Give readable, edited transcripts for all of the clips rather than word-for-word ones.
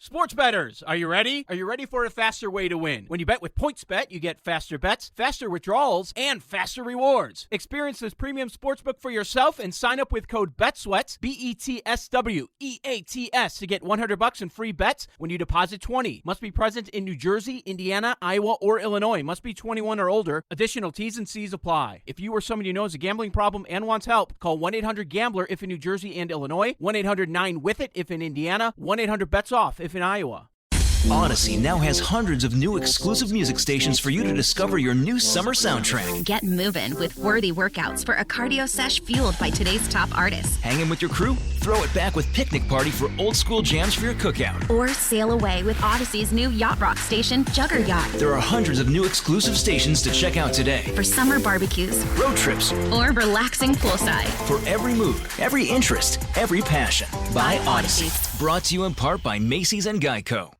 Sports bettors, are you ready? Are you ready for a faster way to win? When you bet with PointsBet, you get faster bets, faster withdrawals, and faster rewards. Experience this premium sportsbook for yourself and sign up with code BETSWEATS, BETSWEATS, to get $100 in free bets when you deposit $20. Must be present in New Jersey, Indiana, Iowa, or Illinois. Must be 21 or older. Additional T's and C's apply. If you or someone you know has a gambling problem and wants help, call 1-800-GAMBLER if in New Jersey and Illinois, 1-800-9-WITH-IT if in Indiana, 1-800-BETS-OFF if in Iowa. Odyssey now has hundreds of new exclusive music stations for you to discover your new summer soundtrack. Get moving with worthy workouts for a cardio sesh fueled by today's top artists. Hanging with your crew? Throw it back with Picnic Party for old school jams for your cookout. Or sail away with Odyssey's new yacht rock station, Jugger Yacht. There are hundreds of new exclusive stations to check out today. For summer barbecues, road trips, or relaxing poolside. For every mood, every interest, every passion. By Odyssey. Brought to you in part by Macy's and Geico.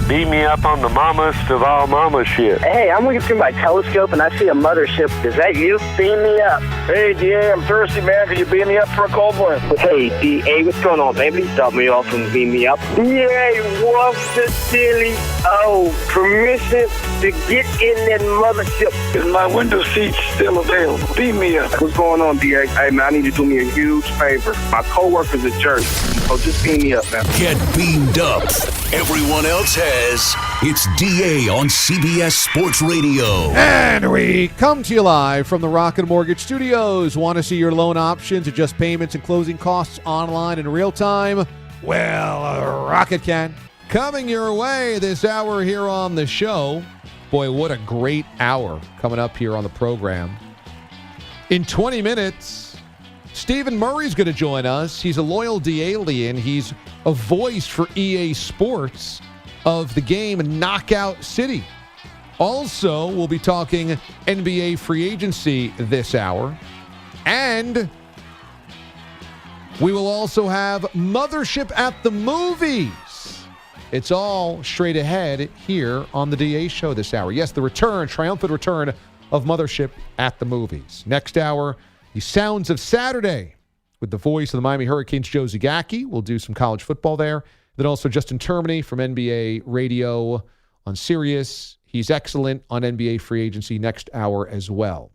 Beat me up on the mamas of all mama shit. Hey, I'm looking through my telescope and I see a mothership. Is that you? Beam me up. Hey, DA, I'm thirsty, man. Can you beat me up for a cold one? Hey, DA, what's going on, baby? Stop me off and beam me up. DA, what's the silly? Oh, permission to get in that mothership. Is my window seat still available? Beam me up. What's going on, DA? Hey, man, I need you to do me a huge favor. My coworker's a jerk. So just beam me up, man. Get beamed up. Everyone else has. It's DA on CBS Sports Radio. And we come to you live from the Rocket Mortgage Studios. Want to see your loan options, adjust payments and closing costs online in real time? Well, Rocket can. Coming your way this hour here on the show. Boy, what a great hour coming up here on the program. In 20 minutes, Stephen Murray's going to join us. He's a loyal D-alien. He's a voice for EA Sports of the game Knockout City. Also, we'll be talking NBA free agency this hour. And we will also have Mothership at the Movies. It's all straight ahead here on the DA Show this hour. Yes, the return, triumphant return of Mothership at the Movies. Next hour, the sounds of Saturday with the voice of the Miami Hurricanes, Joe Zagacki. We'll do some college football there. Then also Justin Termini from NBA Radio on Sirius. He's excellent on NBA free agency next hour as well.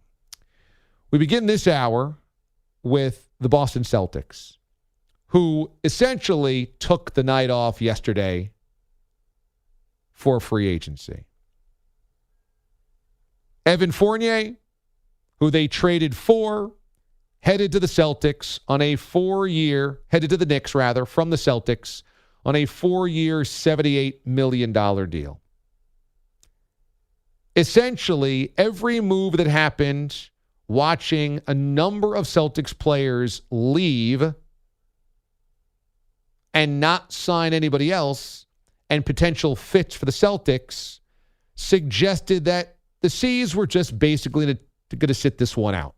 We begin this hour with the Boston Celtics, who essentially took the night off yesterday for free agency. Evan Fournier, who they traded for, headed to the Celtics on a 4-year, headed to the Knicks rather, from the Celtics on a 4-year, $78 million deal. Essentially, every move that happened, watching a number of Celtics players leave and not sign anybody else, and potential fits for the Celtics, suggested that the C's were just basically going to sit this one out.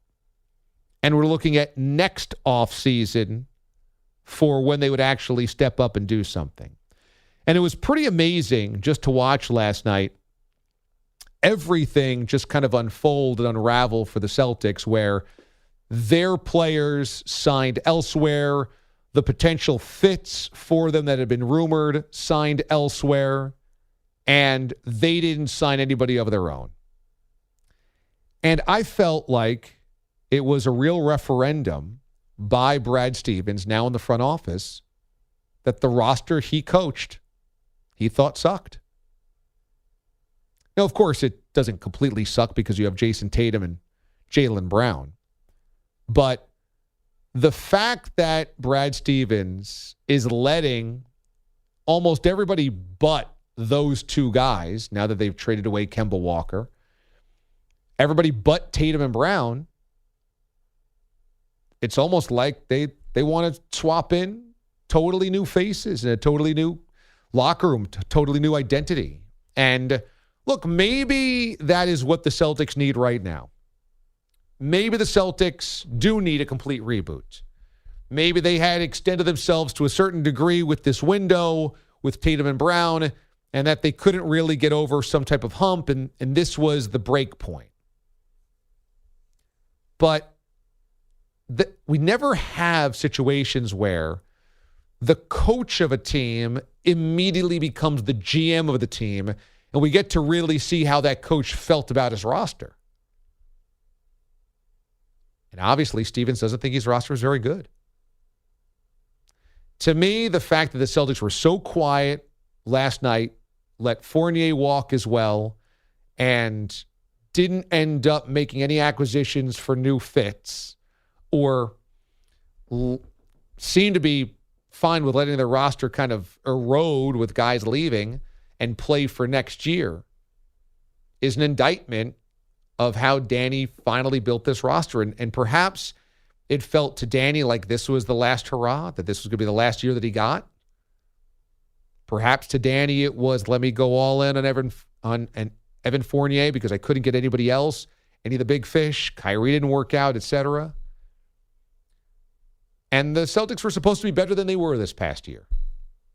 And we're looking at next offseason for when they would actually step up and do something. And it was pretty amazing just to watch last night. Everything just kind of unfold and unravel for the Celtics, where their players signed elsewhere, the potential fits for them that had been rumored signed elsewhere, and they didn't sign anybody of their own. And I felt like it was a real referendum by Brad Stevens, now in the front office, that the roster he coached, he thought sucked. Now, of course, it doesn't completely suck because you have Jason Tatum and Jaylen Brown. But the fact that Brad Stevens is letting almost everybody but those two guys, now that they've traded away Kemba Walker, everybody but Tatum and Brown, it's almost like they want to swap in totally new faces and a totally new locker room, totally new identity. And look, maybe that is what the Celtics need right now. Maybe the Celtics do need a complete reboot. Maybe they had extended themselves to a certain degree with this window with Tatum and Brown, and that they couldn't really get over some type of hump, and this was the break point. But we never have situations where the coach of a team immediately becomes the GM of the team, and we get to really see how that coach felt about his roster. And obviously, Stevens doesn't think his roster is very good. To me, the fact that the Celtics were so quiet last night, let Fournier walk as well, and didn't end up making any acquisitions for new fits or seemed to be fine with letting their roster kind of erode with guys leaving and play for next year is an indictment of how Danny finally built this roster. And perhaps it felt to Danny like this was the last hurrah, that this was going to be the last year that he got. Perhaps to Danny it was, let me go all in on Evan Fournier because I couldn't get anybody else, any of the big fish. Kyrie didn't work out, etc. And the Celtics were supposed to be better than they were this past year.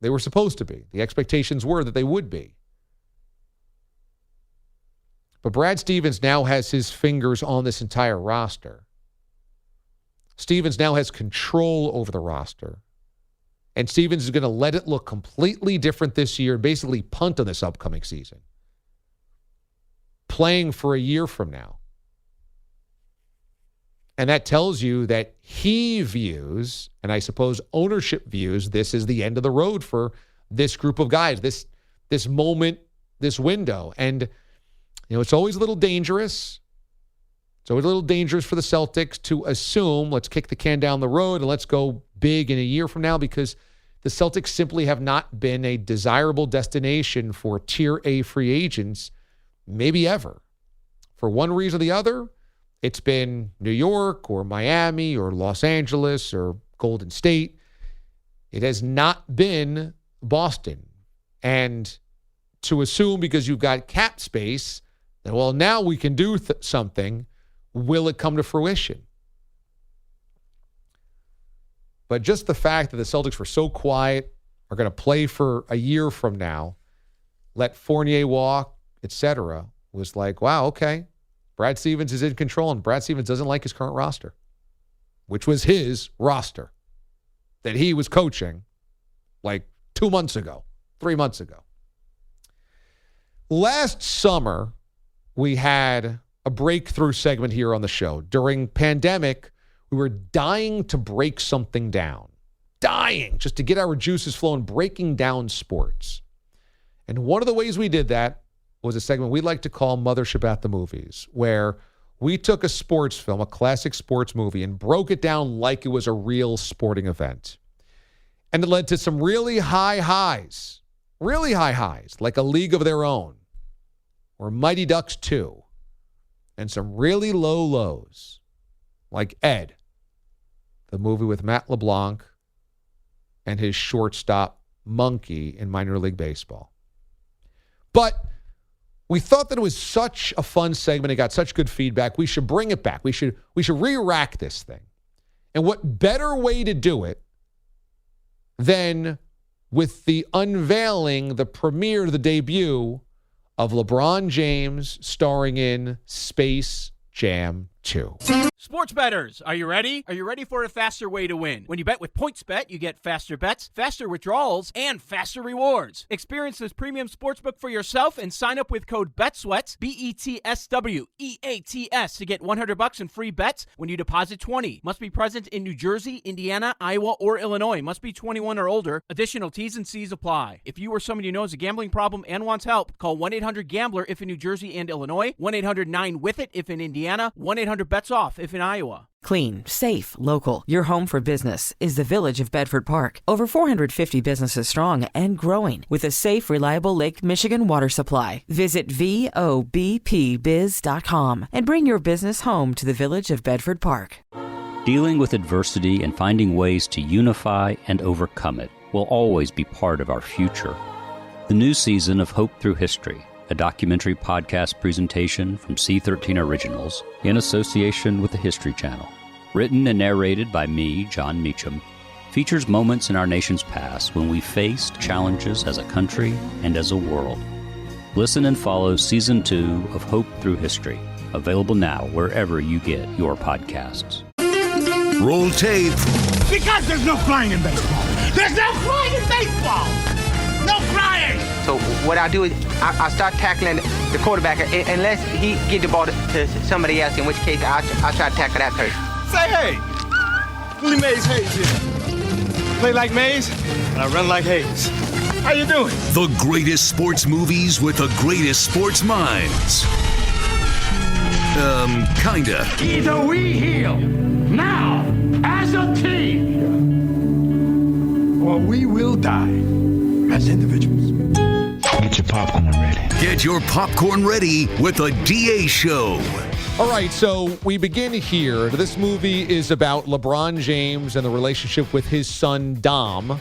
They were supposed to be. The expectations were that they would be. But Brad Stevens now has his fingers on this entire roster. Stevens now has control over the roster. And Stevens is going to let it look completely different this year, basically punt on this upcoming season. Playing for a year from now. And that tells you that he views, and I suppose ownership views, this is the end of the road for this group of guys, this moment, this window. And, it's always a little dangerous. It's always a little dangerous for the Celtics to assume, let's kick the can down the road and let's go big in a year from now, because the Celtics simply have not been a desirable destination for Tier A free agents, maybe ever. For one reason or the other, it's been New York or Miami or Los Angeles or Golden State. It has not been Boston. And to assume because you've got cap space that, well, now we can do something, will it come to fruition? But just the fact that the Celtics were so quiet, are going to play for a year from now, let Fournier walk, etc., was like, wow, okay. Brad Stevens is in control, and Brad Stevens doesn't like his current roster, which was his roster that he was coaching like 2 months ago, 3 months ago. Last summer, we had a breakthrough segment here on the show. During pandemic, we were dying to break something down. Dying just to get our juices flowing, breaking down sports. And one of the ways we did that was a segment we like to call Mothership at the Movies, where we took a sports film, a classic sports movie, and broke it down like it was a real sporting event. And it led to some really high highs, like A League of Their Own or Mighty Ducks 2, and some really low lows, like Ed, the movie with Matt LeBlanc and his shortstop monkey in minor league baseball. But we thought that it was such a fun segment. It got such good feedback. We should bring it back. We should re-rack this thing. And what better way to do it than with the unveiling, the premiere, the debut of LeBron James starring in Space Jam 2. Sports bettors, are you ready? Are you ready for a faster way to win? When you bet with PointsBet, you get faster bets, faster withdrawals, and faster rewards. Experience this premium sportsbook for yourself and sign up with code BETSWEATS, BETSWEATS, to get $100 in free bets when you deposit $20. Must be present in New Jersey, Indiana, Iowa, or Illinois. Must be 21 or older. Additional T's and C's apply. If you or someone you know has a gambling problem and wants help, call 1-800-GAMBLER if in New Jersey and Illinois, 1-800-9-WITH-IT if in Indiana, 1-800-BETS-OFF if in Iowa. Clean, safe, local. Your home for business is the Village of Bedford Park. Over 450 businesses strong and growing with a safe, reliable Lake Michigan water supply. Visit VOBPBiz.com and bring your business home to the Village of Bedford Park. Dealing with adversity and finding ways to unify and overcome it will always be part of our future. The new season of Hope Through History, a documentary podcast presentation from C13 Originals in association with the History Channel, written and narrated by me, John Meacham, features moments in our nation's past when we faced challenges as a country and as a world. Listen and follow Season 2 of Hope Through History, available now wherever you get your podcasts. Roll tape. Because there's no flying in baseball. There's no crying in baseball. No crying. So what I do is I start tackling the quarterback unless he get the ball to somebody else, in which case I try to tackle that person. Say hey. Willie Mays Hayes here. Play like Mays, and I run like Hayes. How you doing? The greatest sports movies with the greatest sports minds. Kinda. Either we heal now as a team, or we will die as individuals. Get your popcorn ready. Get your popcorn ready with the DA Show. All right, so we begin here. This movie is about LeBron James and the relationship with his son, Dom.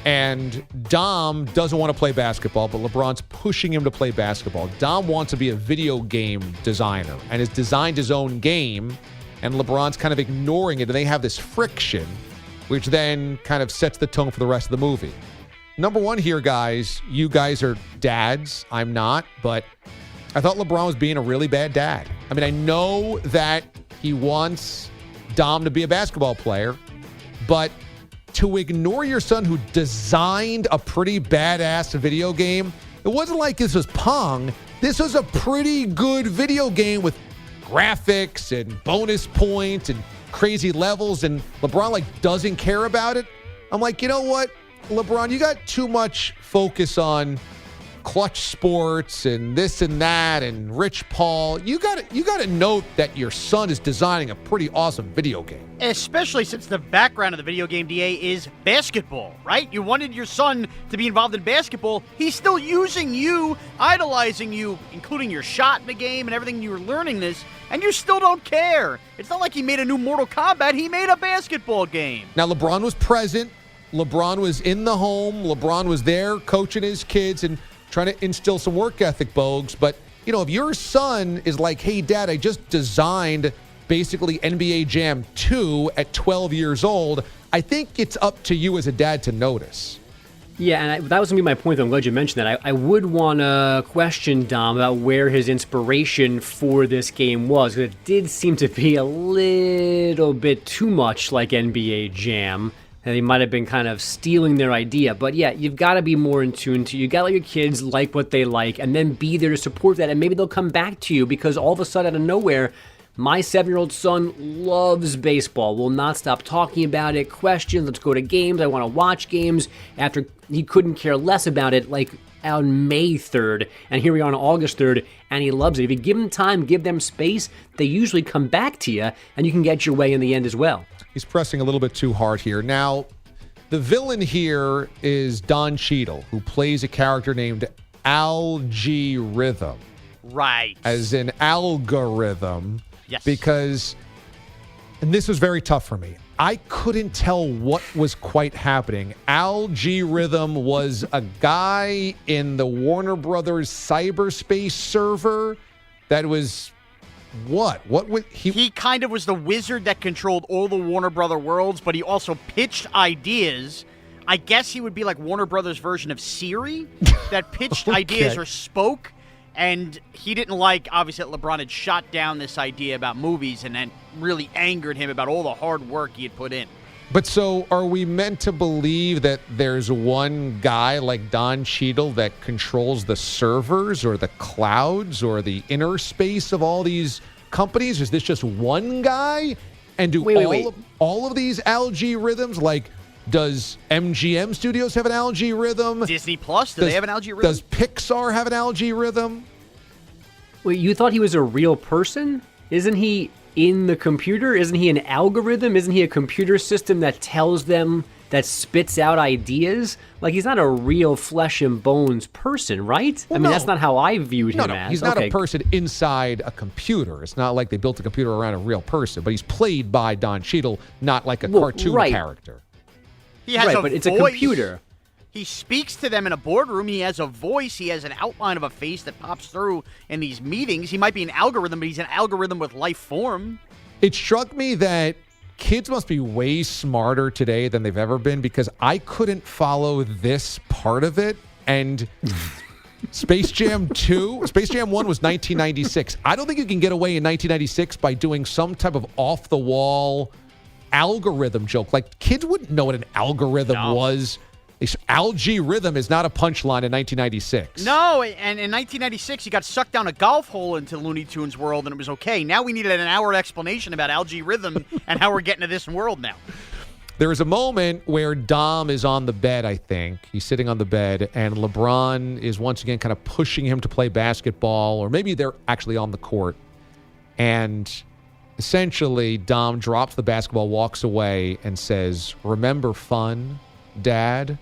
And Dom doesn't want to play basketball, but LeBron's pushing him to play basketball. Dom wants to be a video game designer and has designed his own game, and LeBron's kind of ignoring it, and they have this friction, which then kind of sets the tone for the rest of the movie. Number one here, guys, you guys are dads. I'm not, but I thought LeBron was being a really bad dad. I mean, I know that he wants Dom to be a basketball player, but to ignore your son who designed a pretty badass video game, it wasn't like this was Pong. This was a pretty good video game with graphics and bonus points and crazy levels, and LeBron doesn't care about it. I'm like, you know what, LeBron, you got too much focus on Clutch Sports and this and that and Rich Paul. You got to note that your son is designing a pretty awesome video game. Especially since the background of the video game, DA, is basketball, right? You wanted your son to be involved in basketball. He's still using you, idolizing you, including your shot in the game and everything. You were learning this, and you still don't care. It's not like he made a new Mortal Kombat. He made a basketball game. Now, LeBron was present. LeBron was in the home. LeBron was there coaching his kids and trying to instill some work ethic, Bogues. But, you know, if your son is like, hey, Dad, I just designed basically NBA Jam 2 at 12 years old, I think it's up to you as a dad to notice. Yeah, and that was going to be my point, though. I'm glad you mentioned that. I would want to question Dom about where his inspiration for this game was, because it did seem to be a little bit too much like NBA Jam. And they might have been kind of stealing their idea. But yeah, you've got to be more in tune to. You got to let your kids like what they like and then be there to support that. And maybe they'll come back to you because all of a sudden out of nowhere, my 7-year-old son loves baseball, will not stop talking about it, questions, let's go to games, I want to watch games, after he couldn't care less about it like on May 3rd. And here we are on August 3rd, and he loves it. If you give them time, give them space, they usually come back to you, and you can get your way in the end as well. He's pressing a little bit too hard here. Now, the villain here is Don Cheadle, who plays a character named Algorithm. Right. As in algorithm. Yes. Because, and this was very tough for me, I couldn't tell what was quite happening. Algorithm was a guy in the Warner Brothers cyberspace server that was... What would he kind of was the wizard that controlled all the Warner Brother worlds, but he also pitched ideas. I guess he would be like Warner Brothers' version of Siri that pitched ideas or spoke. And he didn't like, obviously, that LeBron had shot down this idea about movies, and then really angered him about all the hard work he had put in. But so are we meant to believe that there's one guy like Don Cheadle that controls the servers or the clouds or the inner space of all these companies? Is this just one guy? And do all of these algorithms, like, does MGM Studios have an algorithm? Disney Plus, do they have an algorithm? Does Pixar have an algorithm? Wait, you thought he was a real person? Isn't he in the computer? Isn't he an algorithm? Isn't he a computer system that tells them, that spits out ideas? Like, he's not a real flesh and bones person, right? Well, I mean, that's not how I viewed him as. He's not a person inside a computer. It's not like they built a computer around a real person, but he's played by Don Cheadle, not like a cartoon character. He has a but it's voice. a computer. He speaks to them in a boardroom. He has a voice. He has an outline of a face that pops through in these meetings. He might be an algorithm, but he's an algorithm with life form. It struck me that kids must be way smarter today than they've ever been, because I couldn't follow this part of it. And Space Jam 2, Space Jam 1 was 1996. I don't think you can get away in 1996 by doing some type of off-the-wall algorithm joke. Like, kids wouldn't know what an algorithm was. Algae rhythm is not a punchline in 1996. No, and in 1996, you got sucked down a golf hole into Looney Tunes world, and it was okay. Now we needed an hour explanation about algae rhythm and how we're getting to this world now. There is a moment where Dom is on the bed, I think. He's sitting on the bed, and LeBron is once again kind of pushing him to play basketball, or maybe they're actually on the court. And essentially, Dom drops the basketball, walks away, and says, "Remember fun, Dad?"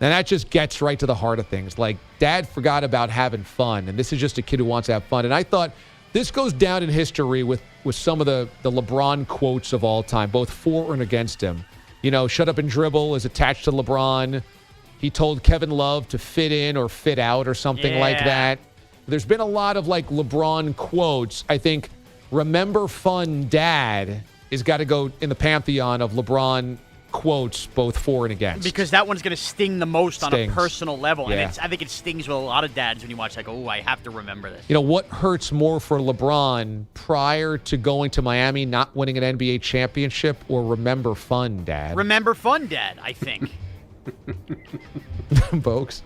And that just gets right to the heart of things. Like, Dad forgot about having fun, and this is just a kid who wants to have fun. And I thought this goes down in history with some of the LeBron quotes of all time, both for and against him. You know, shut up and dribble is attached to LeBron. He told Kevin Love to fit in or fit out or something like that. There's been a lot of, like, LeBron quotes. I think remember fun, Dad has got to go in the pantheon of LeBron quotes, both for and against. Because that one's going to sting the most on a Stings. personal level. Yeah. And I think it stings with a lot of dads when you watch, like, oh, I have to remember this. You know, what hurts more for LeBron prior to going to Miami, not winning an NBA championship, or remember fun, Dad? Remember fun, Dad, I think. Folks.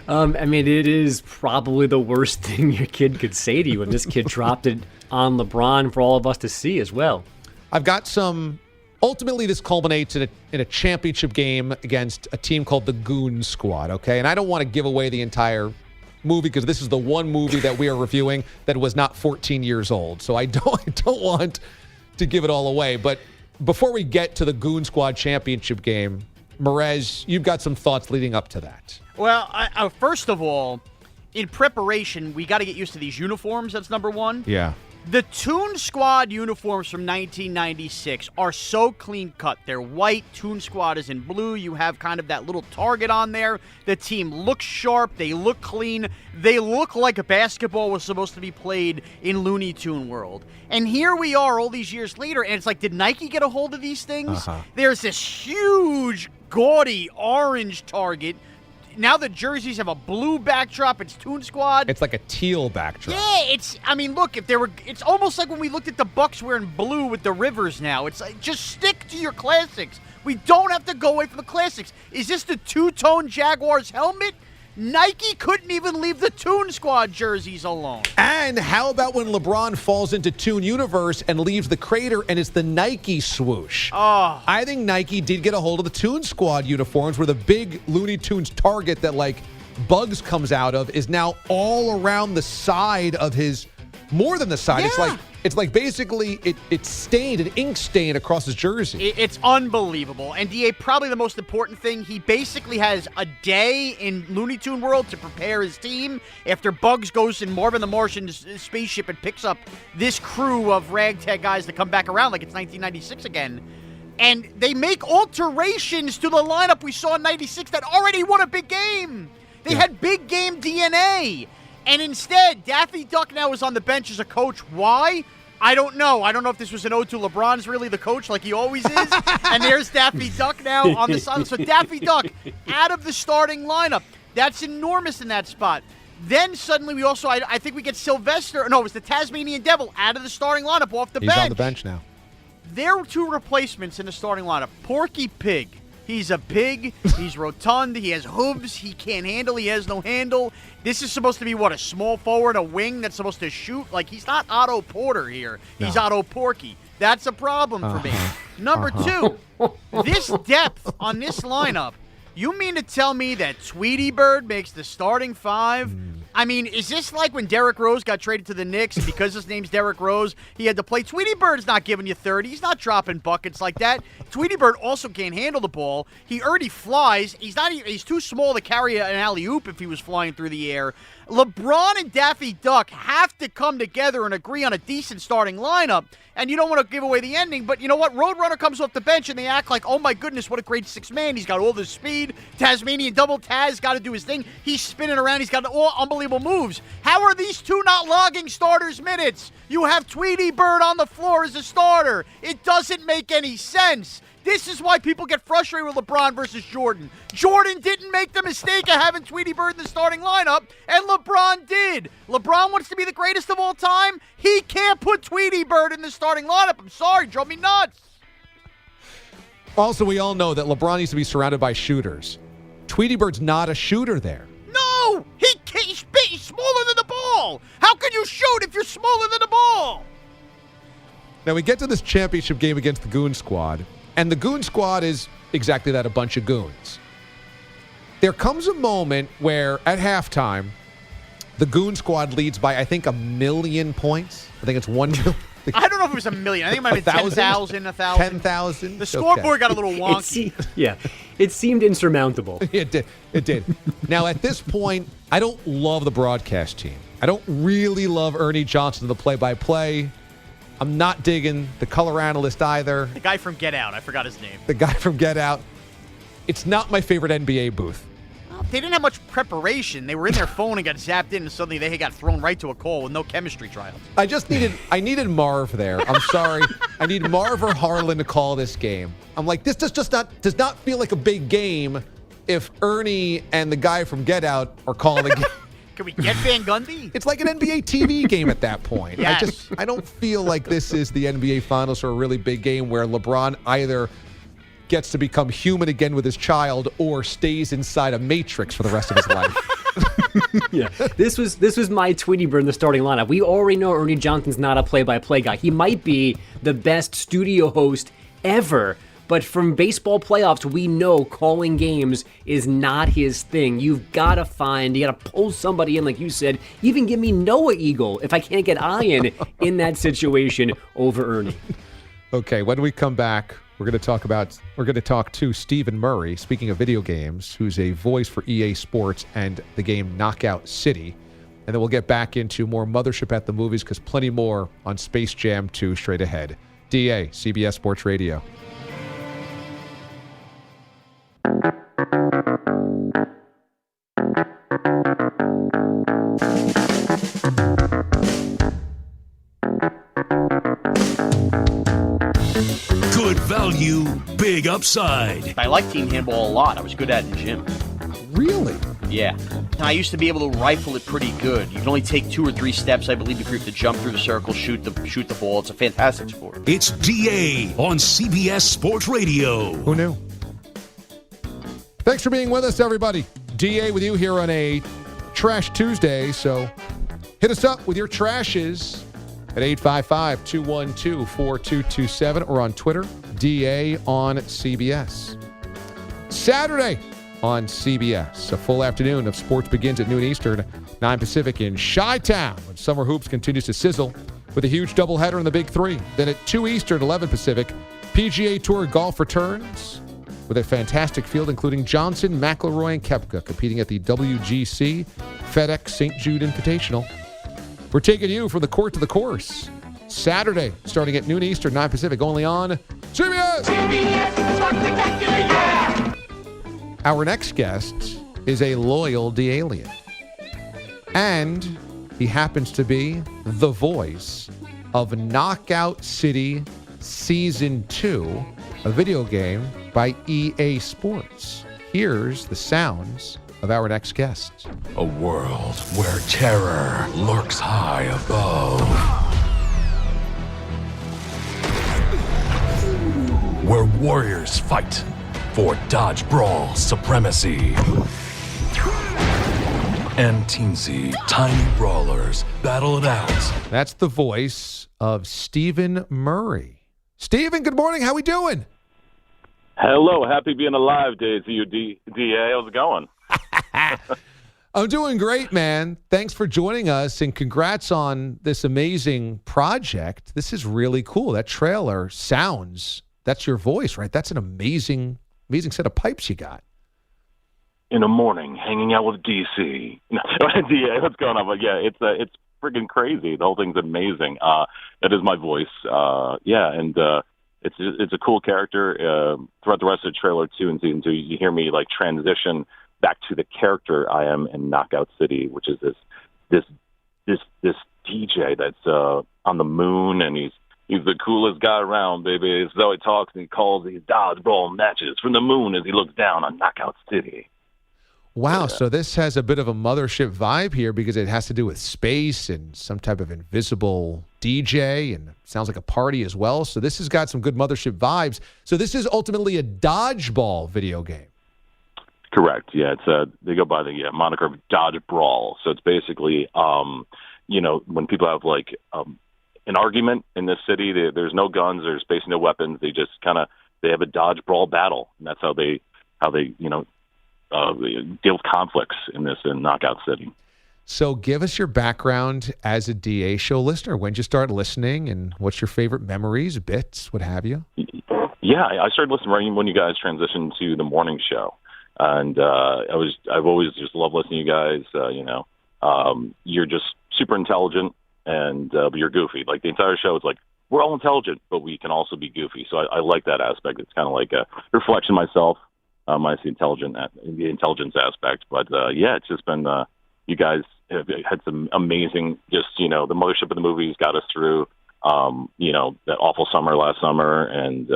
I mean, it is probably the worst thing your kid could say to you, and this kid dropped it on LeBron for all of us to see as well. I've got some... Ultimately, this culminates in a championship game against a team called the Goon Squad, okay? And I don't want to give away the entire movie because this is the one movie that we are reviewing that was not 14 years old. So I don't want to give it all away. But before we get to the Goon Squad championship game, Merez, you've got some thoughts leading up to that. Well, first of all, in preparation, we got to get used to these uniforms. That's number one. Yeah. The Toon Squad uniforms from 1996 are so clean cut. They're white. Toon Squad is in blue. You have kind of that little target on there. The team looks sharp. They look clean. They look like a basketball was supposed to be played in Looney Tune world. And here we are all these years later, and it's like, did Nike get a hold of these things? There's this huge, gaudy orange target. Now the jerseys have a blue backdrop. It's Toon Squad. It's like a teal backdrop. Yeah, look, it's almost like when we looked at the Bucks wearing blue with the Rivers now. It's like, just stick to your classics. We don't have to go away from the classics. Is this the two-tone Jaguars helmet? Nike couldn't even leave the Toon Squad jerseys alone. And how about when LeBron falls into Toon Universe and leaves the crater and it's the Nike swoosh? Oh. I think Nike did get a hold of the Toon Squad uniforms where the big Looney Tunes target that, like, Bugs comes out of is now all around the side of his, more than the side. Yeah. It's like basically it's stained, an ink stain across his jersey. It's unbelievable. And DA, probably the most important thing, he basically has a day in Looney Tune world to prepare his team after Bugs goes in Marvin the Martian's spaceship and picks up this crew of ragtag guys that come back around like it's 1996 again. And they make alterations to the lineup we saw in 96 that already won a big game. They had big game DNA. And instead, Daffy Duck now is on the bench as a coach. Why? I don't know. I don't know if this was an ode to LeBron's really the coach like he always is. And there's Daffy Duck now on the side. So Daffy Duck out of the starting lineup. That's enormous in that spot. Then suddenly we also, I think we get Sylvester. No, it was the Tasmanian Devil out of the starting lineup off the bench. He's on the bench now. There are two replacements in the starting lineup. Porky Pig. He's a pig. He's rotund. He has hooves. He can't handle. He has no handle. This is supposed to be, a small forward, a wing that's supposed to shoot? Like, he's not Otto Porter here. He's Otto Porky. That's a problem for me. Number two, this depth on this lineup. You mean to tell me that Tweety Bird makes the starting five? I mean, is this like when Derrick Rose got traded to the Knicks, and because his name's Derrick Rose, he had to play? Tweety Bird's not giving you 30. He's not dropping buckets like that. Tweety Bird also can't handle the ball. He already flies. He's too small to carry an alley-oop if he was flying through the air. LeBron and Daffy Duck have to come together and agree on a decent starting lineup. And you don't want to give away the ending, but you know what? Roadrunner comes off the bench, and they act like, oh, my goodness, what a great sixth man. He's got all this speed. Tasmanian Double Taz got to do his thing. He's spinning around. He's got all unbelievable moves. How are these two not logging starters' minutes? You have Tweety Bird on the floor as a starter. It doesn't make any sense. This is why people get frustrated with LeBron versus Jordan. Jordan didn't make the mistake of having Tweety Bird in the starting lineup, and LeBron did. LeBron wants to be the greatest of all time. He can't put Tweety Bird in the starting lineup. I'm sorry, drove me nuts. Also, we all know that LeBron needs to be surrounded by shooters. Tweety Bird's not a shooter there. No! He's smaller than the ball! How can you shoot if you're smaller than the ball? Now, we get to this championship game against the Goon Squad, and the Goon Squad is exactly that, a bunch of goons. There comes a moment where, at halftime, the Goon Squad leads by, I think, 1 million points. I think it's 1 million. I don't know if it was 1 million. I think it might have been 10,000, 1,000. 10,000? The scoreboard got a little wonky. It seemed insurmountable. It did. Now, at this point, I don't love the broadcast team. I don't really love Ernie Johnson, the play-by-play. I'm not digging the color analyst either. The guy from Get Out. I forgot his name. The guy from Get Out. It's not my favorite NBA booth. They didn't have much preparation. They were in their phone and got zapped in, and suddenly they got thrown right to a call with no chemistry trials. I needed Marv there. I'm sorry. I need Marv or Harlan to call this game. I'm like, this does not feel like a big game if Ernie and the guy from Get Out are calling the game. Can we get Van Gundy? It's like an NBA TV game at that point. Yes. I don't feel like this is the NBA Finals or a really big game where LeBron either gets to become human again with his child or stays inside a matrix for the rest of his life. Yeah, this was my Tweety Bird in the starting lineup. We already know Ernie Johnson's not a play-by-play guy. He might be the best studio host ever, but from baseball playoffs, we know calling games is not his thing. You got to pull somebody in, like you said. Even give me Noah Eagle if I can't get Ian in that situation over Ernie. Okay, when we come back, we're going to talk to Stephen Murray, speaking of video games, who's a voice for EA Sports and the game Knockout City. And then we'll get back into more Mothership at the Movies, because plenty more on Space Jam 2 straight ahead. DA, CBS Sports Radio. Good value, big upside. I like team handball a lot. I was good at it in gym. Really? Yeah. I used to be able to rifle it pretty good. You can only take 2 or 3 steps, I believe, if you have to jump through the circle, shoot the ball. It's a fantastic sport. It's DA on CBS Sports Radio. Who knew? Thanks for being with us, everybody. DA with you here on a Trash Tuesday. So hit us up with your trashes at 855-212-4227 or on Twitter, DA on CBS. Saturday on CBS, a full afternoon of sports begins at noon Eastern, 9 Pacific in Chi-Town, when Summer Hoops continues to sizzle with a huge doubleheader in the Big Three. Then at 2 Eastern, 11 Pacific, PGA Tour golf returns with a fantastic field, including Johnson, McIlroy, and Koepka competing at the WGC FedEx St. Jude Invitational. We're taking you from the court to the course. Saturday, starting at noon Eastern, 9 Pacific, only on CBS. CBS Spectacular, yeah! Our next guest is a loyal D-alien. And he happens to be the voice of Knockout City Season 2, a video game by EA Sports. Here's the sounds of our next guest. A world where terror lurks high above. Where warriors fight for dodge brawl supremacy. And teensy tiny brawlers battle it out. That's the voice of Stephen Murray. Stephen, good morning. How we doing? Hello. Happy being alive, Dave. You, DA. How's it going? I'm doing great, man. Thanks for joining us, and congrats on this amazing project. This is really cool. That trailer sounds, that's your voice, right? That's an amazing set of pipes you got. In the morning, hanging out with DC. No, DA, what's going on? But yeah, it's freaking crazy. The whole thing's amazing. That is my voice. It's a cool character. Throughout the rest of the trailer, too, in Season 2, you hear me like transition back to the character I am in Knockout City, which is this DJ that's on the moon, and he's He's the coolest guy around, baby. So he talks and he calls these dodgeball matches from the moon as he looks down on Knockout City. Wow, so this has a bit of a mothership vibe here because it has to do with space and some type of invisible DJ, and sounds like a party as well. So this has got some good mothership vibes. So this is ultimately a dodgeball video game. Correct. Yeah, it's they go by the moniker of Dodge Brawl. So it's basically, when people have like an argument in this city, there's no guns, there's basically no weapons. They just they have a Dodge Brawl battle, and that's how they deal with conflicts in Knockout City. So give us your background as a DA show listener. When did you start listening, and what's your favorite memories, bits, what have you? Yeah, I started listening right when you guys transitioned to the morning show. And I've always just loved listening to you guys. You're just super intelligent, and but you're goofy. Like the entire show is like, we're all intelligent, but we can also be goofy. So I like that aspect. It's kind of like a reflection of myself. I see the intelligence aspect. But it's just been you guys have had some amazing, the mothership of the movies got us through, that awful summer last summer, and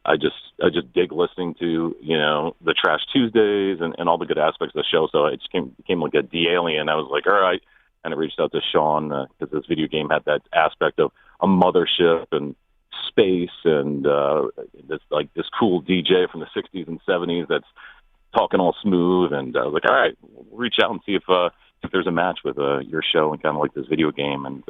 I just dig listening to, the Trash Tuesdays and all the good aspects of the show. So it just became like a D-alien. I was like, all right. And I reached out to Sean because this video game had that aspect of a mothership and space and this cool DJ from the 60s and 70s that's talking all smooth. And I was like, all right, we'll reach out and see if there's a match with your show and kind of like this video game. And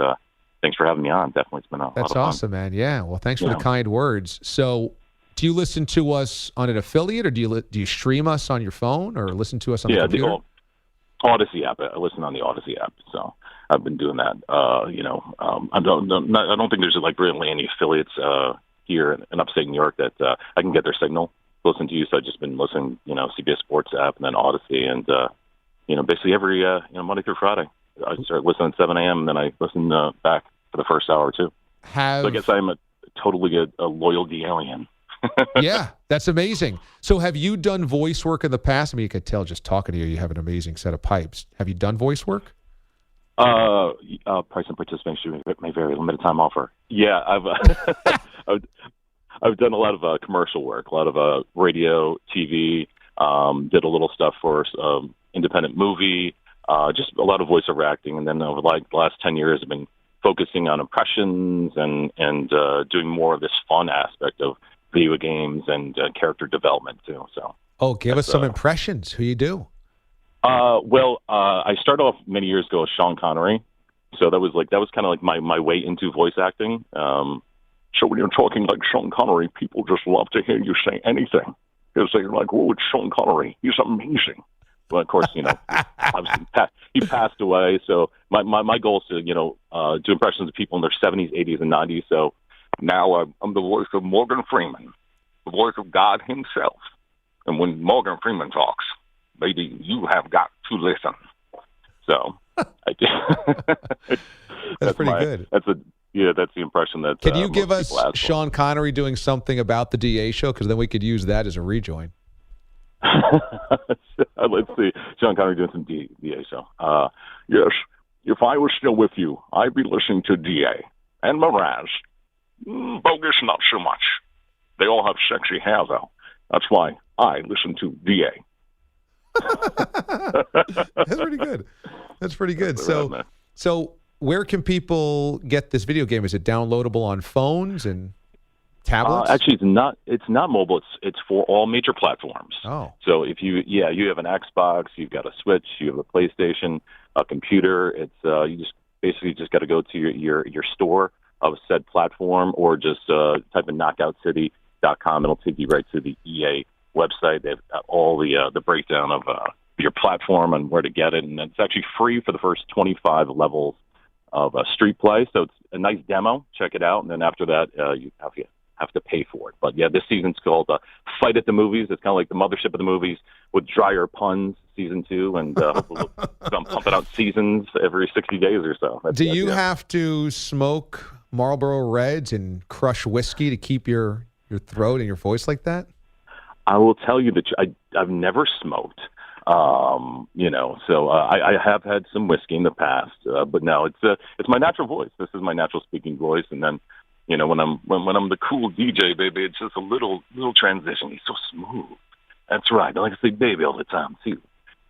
thanks for having me on. Definitely, it's been a lot of fun. That's awesome, man. Yeah. Well, thanks for the kind words. So, do you listen to us on an affiliate, or do you stream us on your phone, or listen to us on the computer? The Odyssey app. I listen on the Odyssey app, so I've been doing that. I don't think there's like really any affiliates here in upstate New York that I can get their signal to listen to you. So I've just been listening, CBS Sports app and then Odyssey, and basically every Monday through Friday. I start listening at 7 a.m. and then I listen back for the first hour or two. So I guess I'm totally a loyal D-alien. Yeah, that's amazing. So have you done voice work in the past? I mean, you could tell just talking to you, you have an amazing set of pipes. Have you done voice work? Price and participation may vary. Limited time offer. Yeah, I've done a lot of commercial work, a lot of radio, TV. Did a little stuff for independent movie. Just a lot of voiceover acting, and then over the last 10 years, I've been focusing on impressions and doing more of this fun aspect of video games and character development too. So, give us some impressions. Who you do? I started off many years ago as Sean Connery, so that was kind of like my way into voice acting. So when you're talking like Sean Connery, people just love to hear you say anything because they're like, "Oh, it's Sean Connery. He's amazing." Well, of course, obviously he passed away. So my goal is to do impressions of people in their 70s, 80s, and 90s. So now I'm the voice of Morgan Freeman, the voice of God himself. And when Morgan Freeman talks, baby, you have got to listen. So I did. That's pretty good. That's the impression that. Can you give us Sean Connery doing something about the DA show? Because then we could use that as a rejoin. Let's see. Sean Connery doing some DA show. Yes, if I was still with you, I'd be listening to DA and Mraz. Bogus, not so much. They all have sexy hair, though. That's why I listen to DA. That's pretty good. That's pretty good. So where can people get this video game? Is it downloadable on phones and tablets? Actually, it's not mobile. It's for all major platforms. Oh. So if you have an Xbox, you've got a Switch, you have a PlayStation, a computer. It's you just basically got to go to your store of said platform, or just type in knockoutcity.com. It'll take you right to the EA website. They've got all the breakdown of your platform and where to get it, and it's actually free for the first 25 levels of street play. So it's a nice demo. Check it out, and then after that, you have to pay for it. But yeah, this season's called Fight at the Movies. It's kind of like the mothership of the movies with drier puns, season 2, and I'm pumping out seasons every 60 days or so. Do you have to smoke Marlboro Reds and crush whiskey to keep your throat and your voice like that? I will tell you that I've never smoked. So I have had some whiskey in the past, but no, it's my natural voice. This is my natural speaking voice, and then when I'm the cool DJ, baby, it's just a little transition. He's so smooth. That's right. I like to say baby all the time too.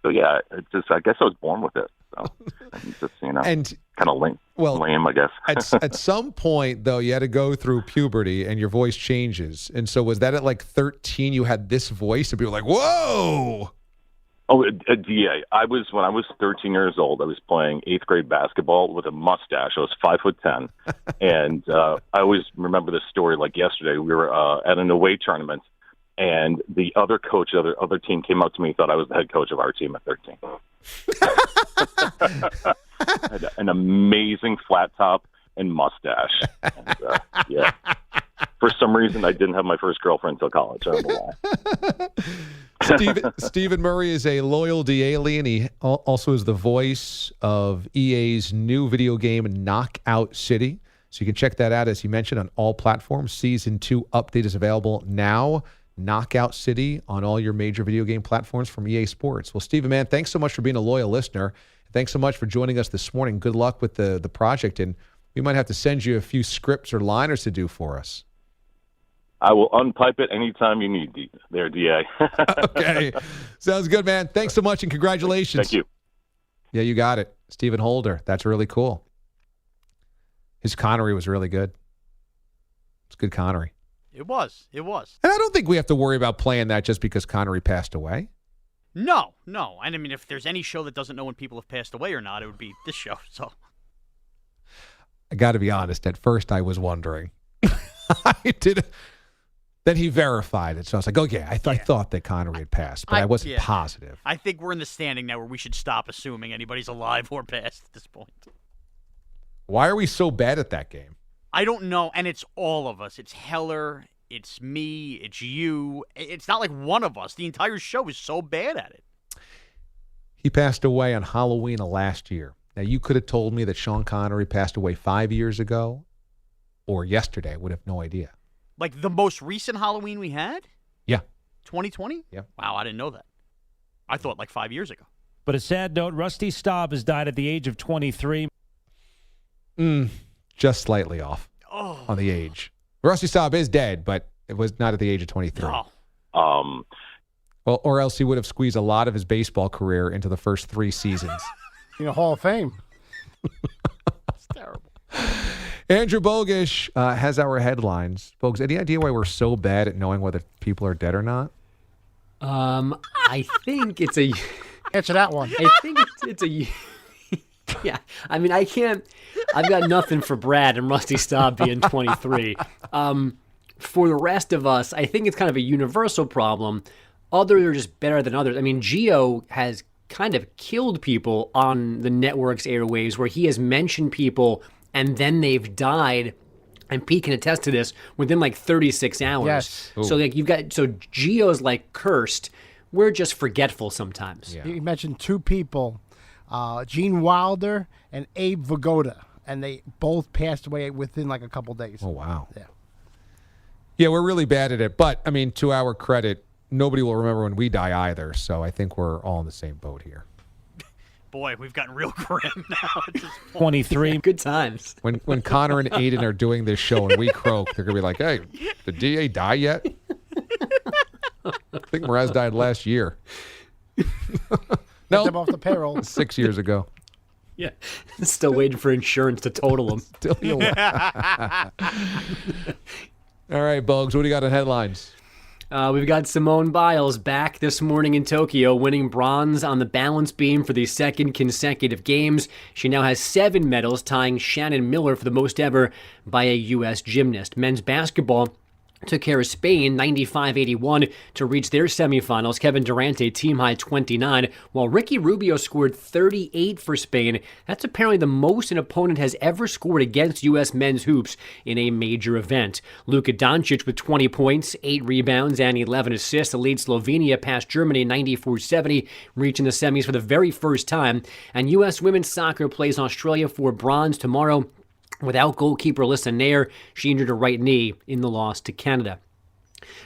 So yeah, it's just I guess I was born with it. So I'm just and kind of lame. Lame, I guess. at some point though, you had to go through puberty and your voice changes. And so was that at like 13? You had this voice, and people were like, "Whoa!" Oh, DA. When I was 13 years old, I was playing 8th grade basketball with a mustache. I was 5'10", and I always remember this story like yesterday. We were at an away tournament, and the other coach, the other team came up to me, thought I was the head coach of our team at 13. Had an amazing flat top and mustache. And, yeah. For some reason, I didn't have my first girlfriend until college. I don't know why. Stephen Murray is a loyal alien. He also is the voice of EA's new video game, Knockout City. So you can check that out, as he mentioned, on all platforms. Season 2 update is available now. Knockout City on all your major video game platforms from EA Sports. Well, Stephen, man, thanks so much for being a loyal listener. Thanks so much for joining us this morning. Good luck with the project, and we might have to send you a few scripts or liners to do for us. I will unpipe it anytime you need there, DA. Okay. Sounds good, man. Thanks so much, and congratulations. Thank you. Yeah, you got it. Stephen Holder. That's really cool. His Connery was really good. It's good Connery. It was. It was. And I don't think we have to worry about playing that just because Connery passed away. No. And I mean, if there's any show that doesn't know when people have passed away or not, it would be this show. So I got to be honest. At first, I was wondering. I did. Then he verified it. So I was like, oh, yeah, I thought that Connery had passed, but I wasn't positive. I think we're in the standing now where we should stop assuming anybody's alive or passed at this point. Why are we so bad at that game? I don't know, and it's all of us. It's Heller, it's me, it's you. It's not like one of us. The entire show is so bad at it. He passed away on Halloween of last year. Now, you could have told me that Sean Connery passed away 5 years ago or yesterday. I would have no idea. Like the most recent Halloween we had? Yeah. 2020? Yeah. Wow, I didn't know that. I thought like 5 years ago. But a sad note, Rusty Staub has died at the age of 23. Just slightly off on the age. Rusty Staub is dead, but it was not at the age of 23. No. Well, or else he would have squeezed a lot of his baseball career into the first 3 seasons. In a Hall of Fame. It's terrible. Andrew Bogish has our headlines. Bogs, any idea why we're so bad at knowing whether people are dead or not? I think it's a... Answer that one. I think it's a... Yeah, I mean, I can't... I've got nothing for Brad and Rusty Staub being 23. For the rest of us, I think it's kind of a universal problem. Others are just better than others. I mean, Gio has kind of killed people on the network's airwaves where he has mentioned people and then they've died, and Pete can attest to this, within like 36 hours. Yes. So like Gio's like cursed. We're just forgetful sometimes. Yeah. You mentioned 2 people, Gene Wilder and Abe Vigoda, and they both passed away within like a couple days. Oh, wow. Yeah. Yeah, we're really bad at it. But, I mean, to our credit, nobody will remember when we die either. So I think we're all in the same boat here. Boy, we've gotten real grim now at this point. 23. Good times. When Connor and Aiden are doing this show and we croak, they're going to be like, hey, did DA die yet? I think Mraz died last year. No, them off the payroll 6 years ago. Yeah. Still waiting for insurance to total them. Still All right, Bogues, what do you got on headlines? We've got Simone Biles back this morning in Tokyo, winning bronze on the balance beam for the 2nd consecutive games. She now has 7 medals, tying Shannon Miller for the most ever by a U.S. gymnast. Men's basketball took care of Spain 95-81 to reach their semifinals. Kevin Durant, a team-high 29, while Ricky Rubio scored 38 for Spain. That's apparently the most an opponent has ever scored against U.S. men's hoops in a major event. Luka Doncic with 20 points, 8 rebounds, and 11 assists leads Slovenia past Germany 94-70, reaching the semis for the very first time. And U.S. women's soccer plays Australia for bronze tomorrow. Without goalkeeper Alyssa Nair, she injured her right knee in the loss to Canada.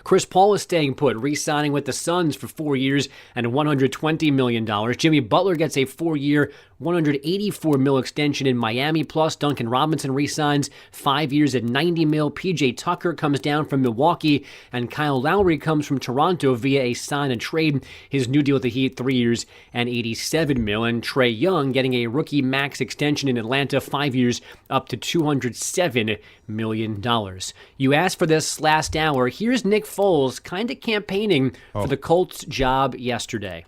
Chris Paul is staying put, re-signing with the Suns for 4 years and $120 million. Jimmy Butler gets a 4-year, $184 million extension in Miami. Plus, Duncan Robinson re-signs 5 years at $90 million. PJ Tucker comes down from Milwaukee, and Kyle Lowry comes from Toronto via a sign and trade. His new deal with the Heat, 3 years and $87 million. And Trae Young getting a rookie max extension in Atlanta, 5 years, up to $207 million. You asked for this last hour. Here's Nick Foles kind of campaigning for the Colts job yesterday.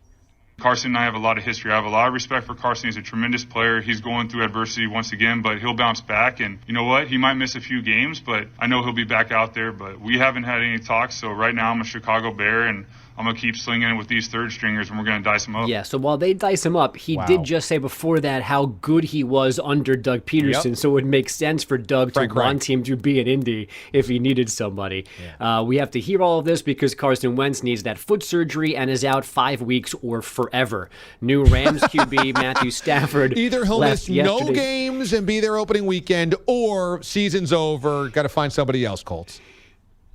Carson and I have a lot of history. I have a lot of respect for Carson. He's a tremendous player. He's going through adversity once again, but he'll bounce back. And you know what? He might miss a few games, but I know he'll be back out there. But we haven't had any talks, so right now I'm a Chicago Bear, and I'm going to keep slinging with these third stringers, and we're going to dice them up. Yeah, so while they dice him up, he did just say before that how good he was under Doug Peterson, so it would make sense for Doug to want him to be in Indy if he needed somebody. Yeah. We have to hear all of this because Carson Wentz needs that foot surgery and is out 5 weeks or forever. New Rams QB Matthew Stafford either he'll miss no games and be there opening weekend, or season's over, got to find somebody else, Colts.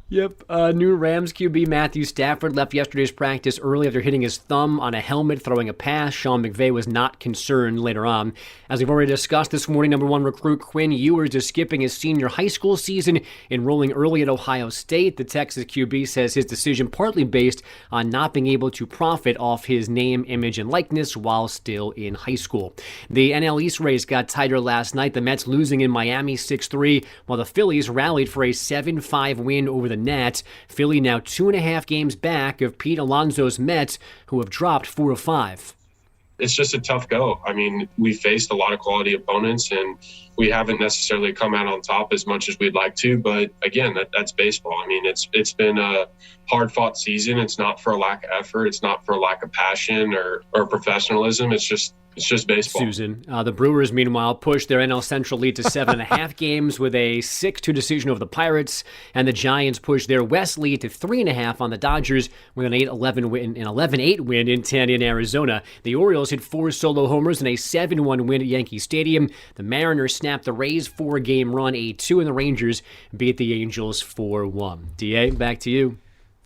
Yep. New Rams QB Matthew Stafford left yesterday's practice early after hitting his thumb on a helmet throwing a pass. Sean McVay was not concerned later on. As we've already discussed this morning, number 1 recruit Quinn Ewers is skipping his senior high school season, enrolling early at Ohio State. The Texas QB says his decision partly based on not being able to profit off his name, image, and likeness while still in high school. The NL East race got tighter last night, the Mets losing in Miami 6-3, while the Phillies rallied for a 7-5 win over the Nats. Philly now 2.5 games back of Pete Alonso's Mets, who have dropped 4 of 5. It's just a tough go. I mean, we faced a lot of quality opponents, and we haven't necessarily come out on top as much as we'd like to. But again, that's baseball. I mean, it's been a hard-fought season. It's not for a lack of effort. It's not for a lack of passion or professionalism. It's just baseball. Susan. The Brewers, meanwhile, pushed their NL Central lead to 7.5 games with a 6-2 decision over the Pirates, and the Giants pushed their West lead to 3.5 on the Dodgers with an 11-8 win in Tandy, Arizona. The Orioles hit 4 solo homers in a 7-1 win at Yankee Stadium. The Mariners snapped the Rays' 4-game run, 8-2, and the Rangers beat the Angels 4-1. DA, back to you.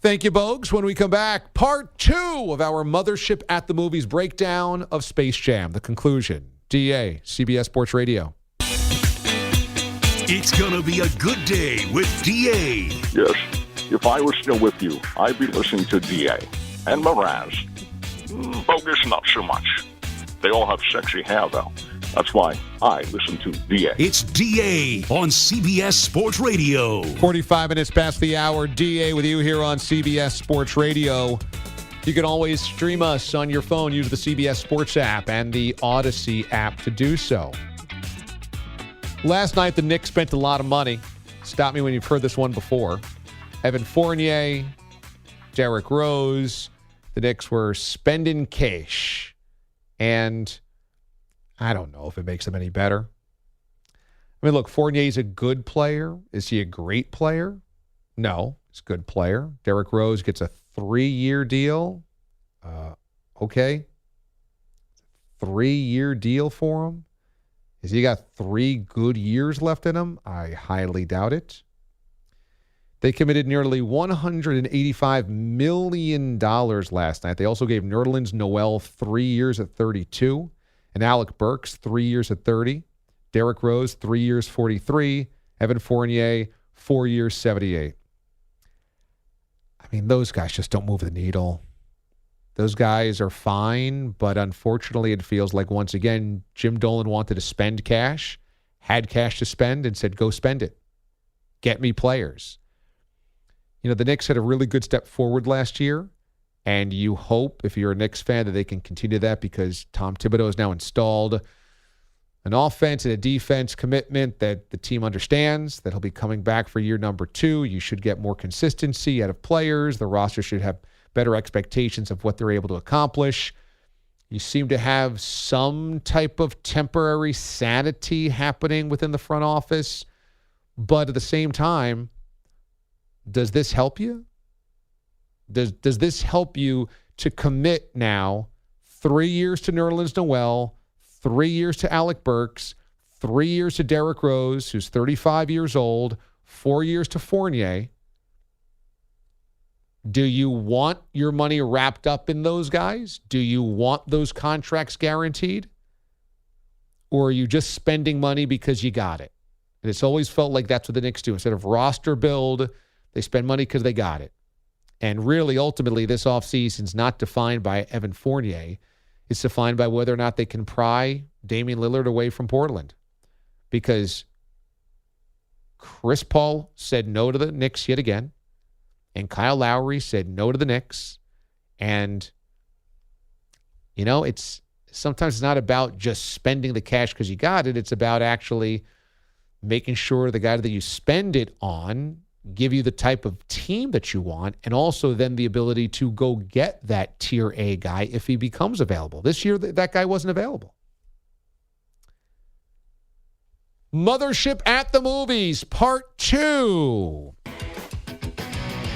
Thank you, Bogues. When we come back, part 2 of our Mothership at the Movies breakdown of Space Jam, the conclusion. DA, CBS Sports Radio. It's going to be a good day with DA. Yes, if I were still with you, I'd be listening to DA and Mraz. Bogus, not so much. They all have sexy hair, though. That's why I listen to DA. It's DA on CBS Sports Radio. 45 minutes past the hour. DA with you here on CBS Sports Radio. You can always stream us on your phone. Use the CBS Sports app and the Odyssey app to do so. Last night, the Knicks spent a lot of money. Stop me when you've heard this one before. Evan Fournier, Derrick Rose. The Knicks were spending cash. And I don't know if it makes them any better. I mean, look, Fournier's a good player. Is he a great player? No, he's a good player. Derrick Rose gets a 3-year deal. Okay. 3-year deal for him. Has he got 3 good years left in him? I highly doubt it. They committed nearly $185 million last night. They also gave Nerlens Noel 3 years at 32. And Alec Burks, 3 years at 30. Derrick Rose, 3 years, 43. Evan Fournier, 4 years, 78. I mean, those guys just don't move the needle. Those guys are fine, but unfortunately it feels like, once again, Jim Dolan wanted to spend cash, had cash to spend, and said, go spend it. Get me players. You know, the Knicks had a really good step forward last year. And you hope, if you're a Knicks fan, that they can continue that, because Tom Thibodeau has now installed an offense and a defense commitment that the team understands, that he'll be coming back for year number 2. You should get more consistency out of players. The roster should have better expectations of what they're able to accomplish. You seem to have some type of temporary sanity happening within the front office. But at the same time, does this help you? Does this help you to commit now 3 years to Nerlens Noel, 3 years to Alec Burks, 3 years to Derrick Rose, who's 35 years old, 4 years to Fournier? Do you want your money wrapped up in those guys? Do you want those contracts guaranteed? Or are you just spending money because you got it? And it's always felt like that's what the Knicks do. Instead of roster build, they spend money because they got it. And really, ultimately, this offseason's not defined by Evan Fournier. It's defined by whether or not they can pry Damian Lillard away from Portland. Because Chris Paul said no to the Knicks yet again. And Kyle Lowry said no to the Knicks. And, it's sometimes it's not about just spending the cash because you got it. It's about actually making sure the guy that you spend it on give you the type of team that you want, and also then the ability to go get that tier A guy if he becomes available. This year, that guy wasn't available. Mothership at the Movies, Part 2.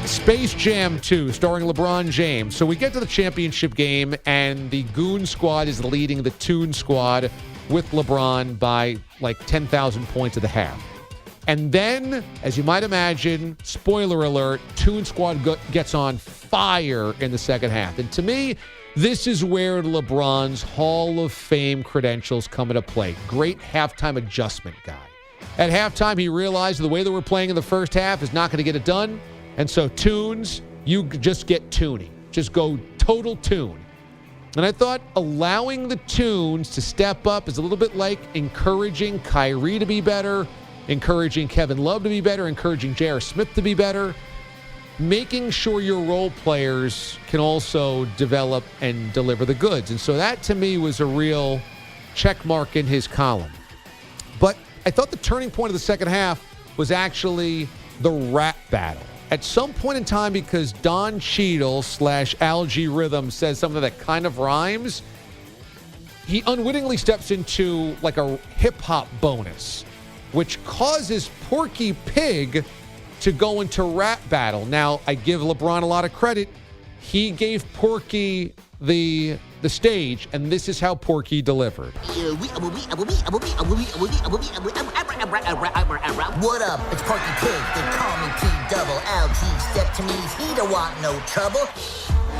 Space Jam 2, starring LeBron James. So we get to the championship game, and the Goon Squad is leading the Toon Squad with LeBron by like 10,000 points at the half. And then, as you might imagine, spoiler alert, Toon Squad gets on fire in the second half. And to me, this is where LeBron's Hall of Fame credentials come into play. Great halftime adjustment guy. At halftime, he realized the way that we're playing in the first half is not going to get it done. And so, Toons, you just get tuning. Just go total tune. And I thought allowing the Toons to step up is a little bit like encouraging Kyrie to be better, encouraging Kevin Love to be better, encouraging J.R. Smith to be better, making sure your role players can also develop and deliver the goods. And so that, to me, was a real check mark in his column. But I thought the turning point of the second half was actually the rap battle. At some point in time, because Don Cheadle / Algae Rhythm says something that kind of rhymes, he unwittingly steps into like a hip-hop bonus, which causes Porky Pig to go into rap battle. Now, I give LeBron a lot of credit. He gave Porky the stage, and this is how Porky delivered. What up? It's Porky Pig. They call me P-double-L-G. Step to me, he don't want no trouble.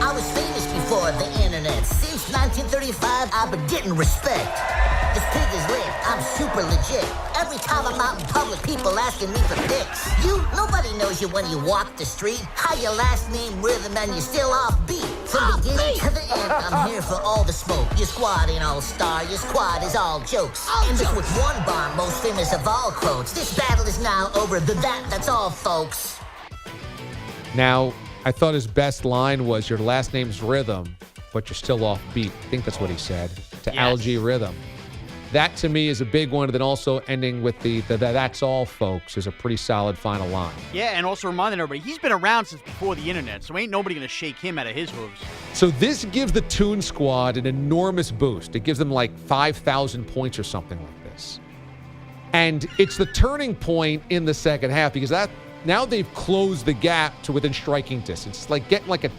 I was famous before the internet. Since 1935, I've been getting respect. This pig is lit. I'm super legit. Every time I'm out in public, people asking me for pics. Nobody knows you when you walk the street. How your last name Rhythm and you're still off beat. From beginning to the end, I'm here for all the smoke. Your squad ain't all star. Your squad is all jokes. And just with one bar, most famous of all quotes. This battle is now over. That's all, folks. Now, I thought his best line was, your last name's Rhythm, but you're still off beat. I think that's what he said to Algae Rhythm. That, to me, is a big one. And then also ending with the that's all, folks, is a pretty solid final line. Yeah, and also reminding everybody, he's been around since before the internet, so ain't nobody going to shake him out of his hooves. So this gives the Toon Squad an enormous boost. It gives them like 5,000 points or something like this. And it's the turning point in the second half because now they've closed the gap to within striking distance. It's like getting like a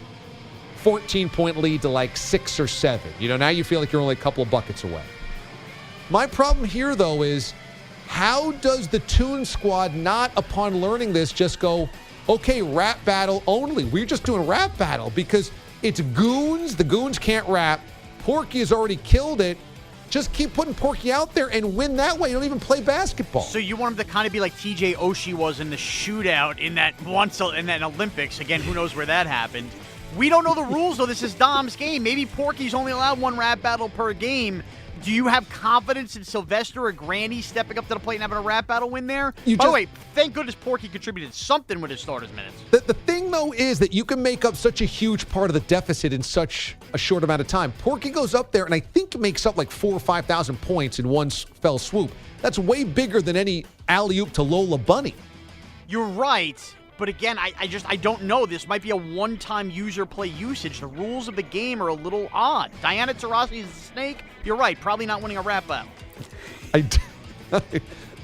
14-point lead to like 6 or 7. Now you feel like you're only a couple of buckets away. My problem here, though, is how does the Toon Squad not, upon learning this, just go, okay, rap battle only. We're just doing rap battle because it's goons. The goons can't rap. Porky has already killed it. Just keep putting Porky out there and win that way. You don't even play basketball. So you want him to kind of be like TJ Oshie was in the shootout in that Olympics. Again, who knows where that happened. We don't know the rules, though. This is Dom's game. Maybe Porky's only allowed one rap battle per game. Do you have confidence in Sylvester or Granny stepping up to the plate and having a rap battle win there? By the way, thank goodness Porky contributed something with his starters minutes. The thing, though, is that you can make up such a huge part of the deficit in such a short amount of time. Porky goes up there and I think makes up like 4,000 or 5,000 points in one fell swoop. That's way bigger than any alley-oop to Lola Bunny. You're right. But again, I don't know. This might be a one-time user play usage. The rules of the game are a little odd. Diana Taurasi is a snake. You're right. Probably not winning a rap battle. I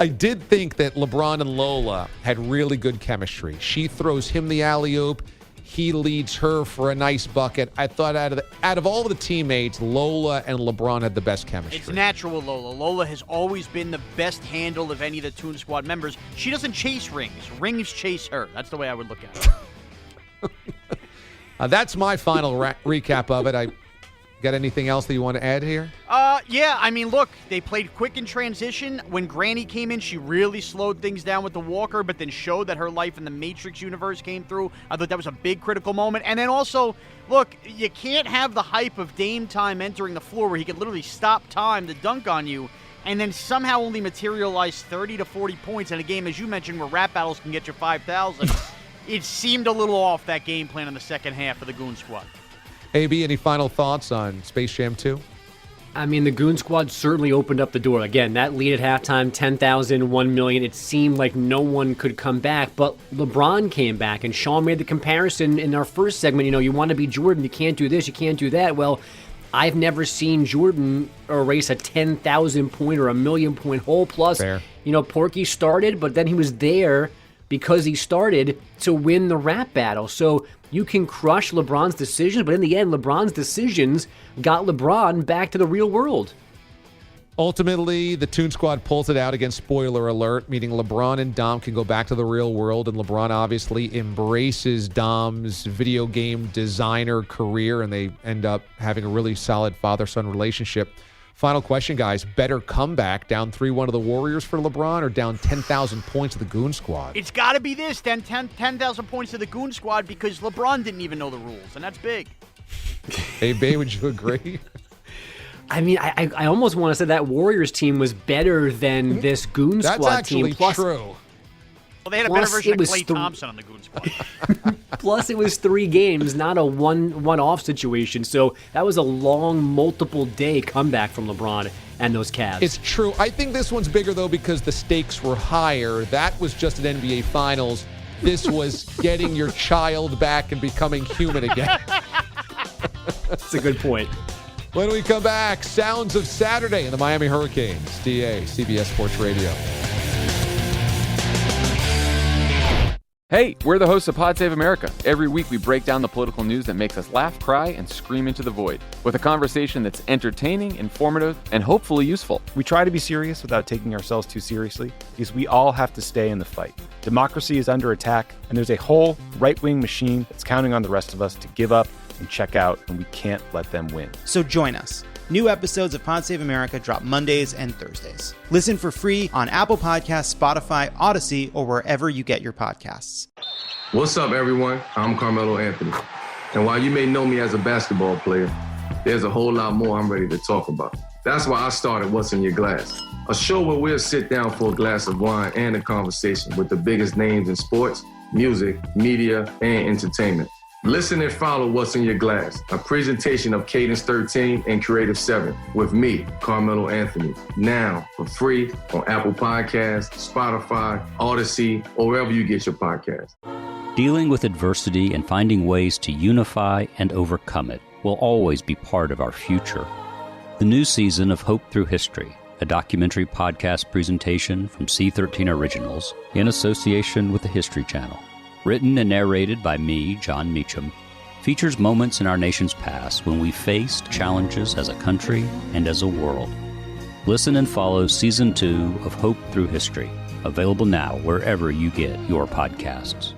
did think that LeBron and Lola had really good chemistry. She throws him the alley-oop. He leads her for a nice bucket. I thought out of all of the teammates, Lola and LeBron had the best chemistry. It's natural with Lola. Lola has always been the best handle of any of the Toon Squad members. She doesn't chase rings. Rings chase her. That's the way I would look at it. That's my final recap of it. I got anything else that you want to add here? Yeah, I mean, look, they played quick in transition. When Granny came in, she really slowed things down with the walker, but then showed that her life in the Matrix universe came through. I thought that was a big critical moment. And then also, look, you can't have the hype of Dame Time entering the floor where he could literally stop time to dunk on you and then somehow only materialize 30 to 40 points in a game, as you mentioned, where rap battles can get you 5,000. It seemed a little off, that game plan in the second half of the Goon Squad. AB, any final thoughts on Space Jam 2? I mean, the Goon Squad certainly opened up the door. Again, that lead at halftime, 10,000, 1 million. It seemed like no one could come back, but LeBron came back, and Sean made the comparison in our first segment. You want to be Jordan, you can't do this, you can't do that. Well, I've never seen Jordan erase a 10,000 point or a million point hole. Plus, Fair. Porky started, but then he was there because he started to win the rap battle. So you can crush LeBron's decisions, but in the end, LeBron's decisions got LeBron back to the real world. Ultimately, the Toon Squad pulls it out against Spoiler Alert, meaning LeBron and Dom can go back to the real world, and LeBron obviously embraces Dom's video game designer career, and they end up having a really solid father-son relationship. Final question, guys. Better comeback, down 3-1 to the Warriors for LeBron, or down 10,000 points to the Goon Squad? It's got to be this, then 10,000 points to the Goon Squad, because LeBron didn't even know the rules, and that's big. Hey, Bay, would you agree? I mean, I almost want to say that Warriors team was better than this Goon Squad team. That's actually true. Well, they had a better version of Klay Thompson on the Goon Squad. Plus, it was 3 games, not a one-off situation. So that was a long, multiple-day comeback from LeBron and those Cavs. It's true. I think this one's bigger, though, because the stakes were higher. That was just an NBA Finals. This was getting your child back and becoming human again. That's a good point. When we come back, sounds of Saturday in the Miami Hurricanes. DA, CBS Sports Radio. Hey, we're the hosts of Pod Save America. Every week we break down the political news that makes us laugh, cry, and scream into the void with a conversation that's entertaining, informative, and hopefully useful. We try to be serious without taking ourselves too seriously because we all have to stay in the fight. Democracy is under attack, and there's a whole right-wing machine that's counting on the rest of us to give up and check out, and we can't let them win. So join us. New episodes of Pod Save America drop Mondays and Thursdays. Listen for free on Apple Podcasts, Spotify, Odyssey, or wherever you get your podcasts. What's up, everyone? I'm Carmelo Anthony. And while you may know me as a basketball player, there's a whole lot more I'm ready to talk about. That's why I started What's in Your Glass, a show where we'll sit down for a glass of wine and a conversation with the biggest names in sports, music, media, and entertainment. Listen and follow What's in Your Glass, a presentation of Cadence 13 and Creative 7 with me, Carmelo Anthony, now for free on Apple Podcasts, Spotify, Odyssey, or wherever you get your podcasts. Dealing with adversity and finding ways to unify and overcome it will always be part of our future. The new season of Hope Through History, a documentary podcast presentation from C13 Originals in association with the History Channel. Written and narrated by me, John Meacham, features moments in our nation's past when we faced challenges as a country and as a world. Listen and follow Season 2 of Hope Through History, available now wherever you get your podcasts.